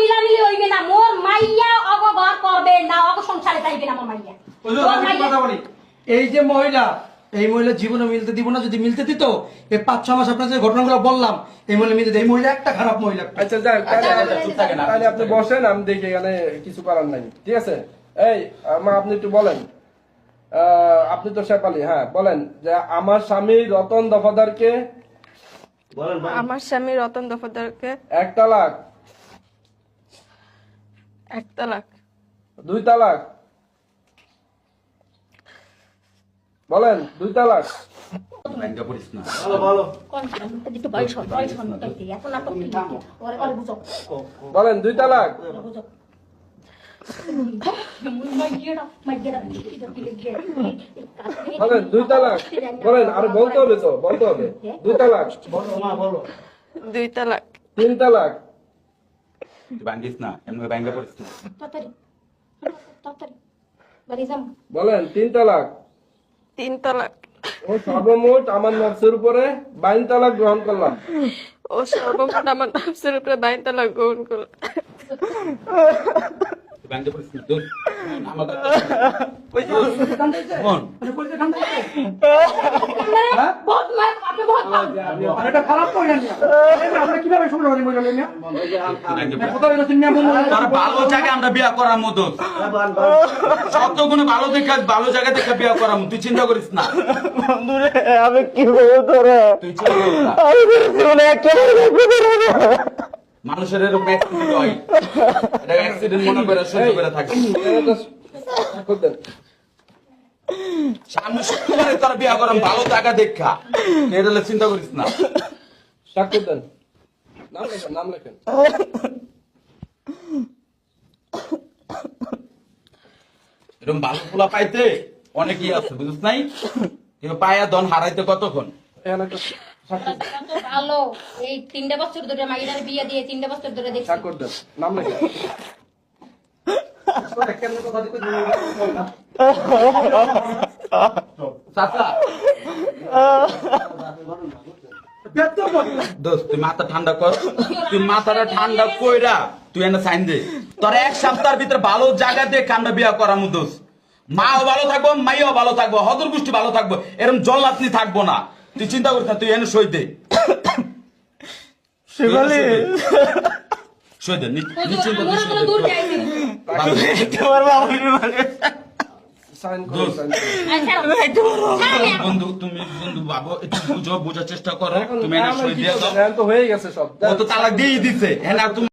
মিলামিলি হইবে না মোর মাইয়া অগঘর করবে না অগ সংসারে যাইবে না মোর মাইয়া এই যে মহিলা এই মহিলা জীবনে মিলতে দিব না, যদি মিলতে দিত এই 5-6 মাস আপনার যে ঘটনাগুলো বললাম এই মহিলা মিলতে দেয়। এই মহিলা একটা খারাপ মহিলা। আচ্ছা যান, তাহলে আপনি বসেন, আমি দেখি এখানে কিছু করার নাই, ঠিক আছে? এই মা, আপনি একটু বলেন, আপনি তো শেফালি, হ্যাঁ বলেন যে আমার স্বামী রতন দফাদারকে আমার স্বামী রতন দফাদারকে 1 তালাক 1 তালাক 2 তালাক বলেন 2 তালাক একটু বয়স এখন নাটক ওরে বুঝো বলেন 2 তালাক বুঝো বলেন 2 তালাক বলেন, আর বলতে হবে তো, বলতে হবে 2 তালাক 2 তালাক 3 তালাক বাঙ্গিস না, এমনি বাঙ্গা পড়িস না। বলেন 3 তালাক 3 তালাক ও সর্বমোট আমার নফসের উপরে 22 তালাক গ্রহণ করলাম। ও সর্বমোট আমার নফসের উপরে 22 তালাক গ্রহণ করলাম। বাঙ্গা পড়িস না দূর আমাদের এটা খারাপ মহিলা নিয়ে আমরা কিভাবে সংসার করি মহিলা নিয়ে? কোথাও এরকম নিয়ে তোর ভালো জায়গায় আমরা বিয়া করার মতো সবগুলো ভালো দেখে ভালো জায়গা দেখে বিয়া করার মতো, তুই চিন্তা করিস না। বন্ধুরে আমি কি বলবো তোরা, তুই চিন্তা করিস না। আমি জীবনে একটা মানুষের এরকম অ্যাক্সিডেন্ট হয়, এটা অ্যাক্সিডেন্ট মনে করে সহ্য করে থাকে। সামনে শুক্রবারে তোর বিয়া করাম ভালো জায়গা দেখা, এটা হলে চিন্তা করিস না। স্বাক্ষর দেন, নাম লেখেন, নাম লেখেন। এরকম ভালো পোলা পাইতে অনেকই আছে, বুঝিস নাই? কিন্তু পায়া দন হারাইতে কতক্ষণ? এখানে একটা স্বাক্ষর দেন। ভালো এই 3 বছর ধরে মাইয়ার বিয়ে দিয়ে 3 বছর ধরে দেখছি স্বাক্ষর দেন, নাম লেখেন। চাচা দোস্ত তুই মাথা ঠান্ডা কর, তুই মাথাটা ঠান্ডা কইরা তুই এনে সাইন দে। তোর 1 সপ্তাহের ভিতরে ভালো জায়গা দেখে আমরা বিয়া করামু দোস্ত। মাও ভালো থাকবো, মাইও ভালো থাকবো, হদর গোষ্ঠী ভালো থাকবো, এরকম জল্লাতনি থাকবো না। তুই চিন্তা করিস না, তুই এনে সই দে। শিবালি সই দে, নিশ্চিন্ত আমার কোনো দূর যাইনি তোমার বাবা মানে সাইন করুন, সাইন করুন। বন্ধু তুমি বন্ধু বাবু একটু বুঝো, বোঝার চেষ্টা করো। তুমি এনে সই দিয়ে দাও। এখন তো হয়ে গেছে সব। ও তো তালাক দিয়ে দিছে, হ্যাঁ না তুমি